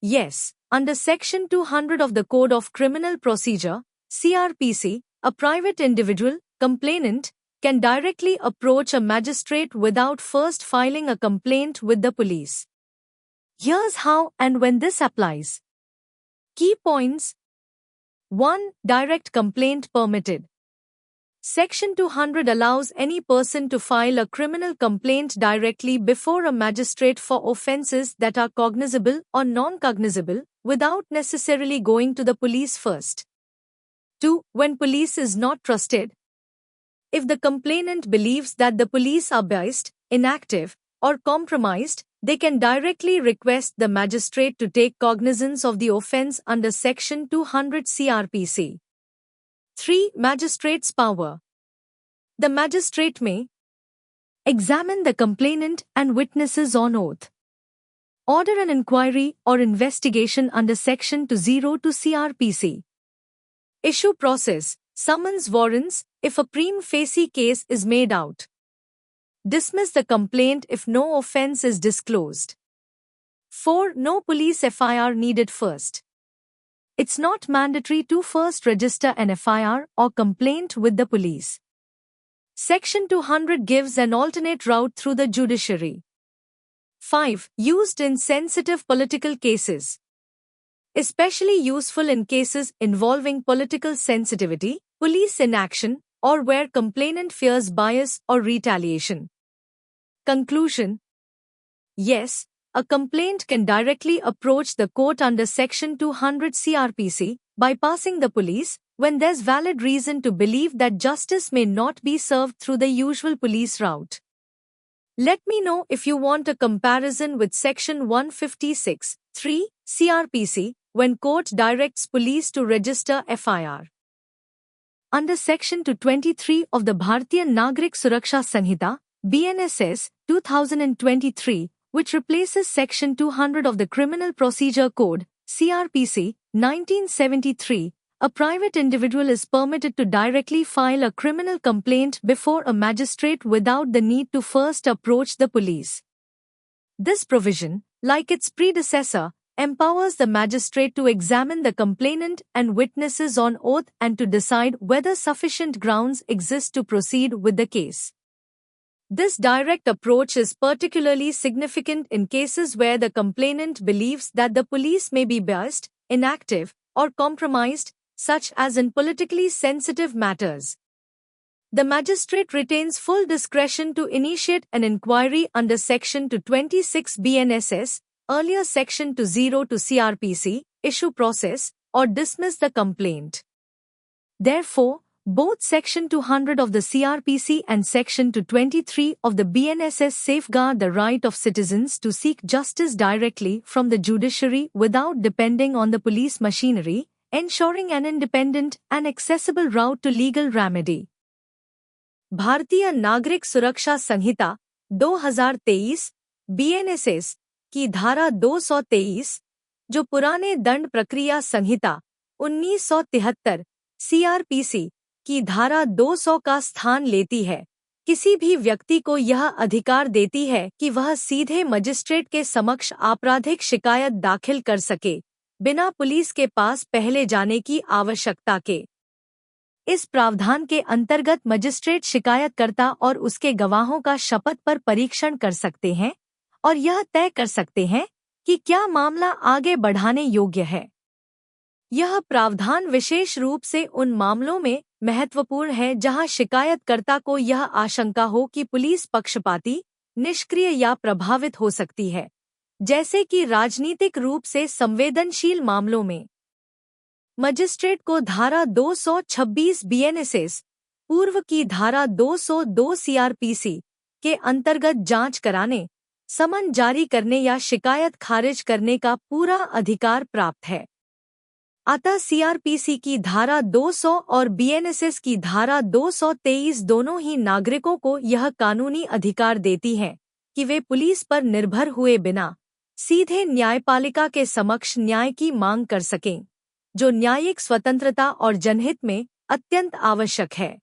Yes, under Section 200 of the Code of Criminal Procedure, CRPC, a private individual, complainant, can directly approach a magistrate without first filing a complaint with the police. Here's how and when this applies. Key points. 1. Direct complaint permitted. Section 200 allows any person to file a criminal complaint directly before a magistrate for offences that are cognizable or non-cognizable, without necessarily going to the police first. 2. When police is not trusted. If the complainant believes that the police are biased, inactive, or compromised, they can directly request the magistrate to take cognizance of the offence under Section 200 CRPC. 3. Magistrate's power. The magistrate may examine the complainant and witnesses on oath, order an inquiry or investigation under Section 202 CRPC, issue process, summons warrants if a prima facie case is made out, dismiss the complaint if no offence is disclosed. 4. No police FIR needed first. It's not mandatory to first register an FIR or complaint with the police. Section 200 gives an alternate route through the judiciary. 5. Used in sensitive political cases. Especially useful in cases involving political sensitivity, police inaction, or where complainant fears bias or retaliation. Conclusion. Yes, a complaint can directly approach the court under Section 200 CRPC, bypassing the police, when there's valid reason to believe that justice may not be served through the usual police route. Let me know if you want a comparison with Section 156(3) CRPC, when court directs police to register FIR. Under Section 223 of the Bharatiya Nagrik Suraksha Sanhita, BNSS, 2023, which replaces Section 200 of the Criminal Procedure Code, CRPC, 1973, a private individual is permitted to directly file a criminal complaint before a magistrate without the need to first approach the police. This provision, like its predecessor, empowers the magistrate to examine the complainant and witnesses on oath and to decide whether sufficient grounds exist to proceed with the case. This direct approach is particularly significant in cases where the complainant believes that the police may be biased, inactive, or compromised, such as in politically sensitive matters. The magistrate retains full discretion to initiate an inquiry under Section 226 BNSS, earlier Section 202 CRPC, issue process, or dismiss the complaint. Therefore, both Section 200 of the CRPC and Section 223 of the BNSS safeguard the right of citizens to seek justice directly from the judiciary without depending on the police machinery, ensuring an independent and accessible route to legal remedy. भारतीय नागरिक सुरक्षा संहिता 2023 BNSS की धारा 223, जो पुराने दंड प्रक्रिया संहिता 1973 CRPC की धारा 200 का स्थान लेती है, किसी भी व्यक्ति को यह अधिकार देती है कि वह सीधे मजिस्ट्रेट के समक्ष आपराधिक शिकायत दाखिल कर सके, बिना पुलिस के पास पहले जाने की आवश्यकता के। इस प्रावधान के अंतर्गत मजिस्ट्रेट शिकायतकर्ता और उसके गवाहों का शपथ पर परीक्षण कर सकते हैं और यह तय कर सकते हैं कि क्या मामला आगे बढ़ाने योग्य है। यह प्रावधान विशेष रूप से उन मामलों में महत्वपूर्ण है जहां शिकायतकर्ता को यह आशंका हो कि पुलिस पक्षपाती, निष्क्रिय या प्रभावित हो सकती है, जैसे कि राजनीतिक रूप से संवेदनशील मामलों में। मजिस्ट्रेट को धारा 226 BNSS, पूर्व की धारा 202 CRPC के अंतर्गत जांच कराने, समन जारी करने या शिकायत खारिज करने का पूरा अधिकार प्राप्त है। अतः CRPC की धारा 200 और BNSS की धारा 223 दोनों ही नागरिकों को यह कानूनी अधिकार देती हैं कि वे पुलिस पर निर्भर हुए बिना सीधे न्यायपालिका के समक्ष न्याय की मांग कर सकें, जो न्यायिक स्वतंत्रता और जनहित में अत्यंत आवश्यक है।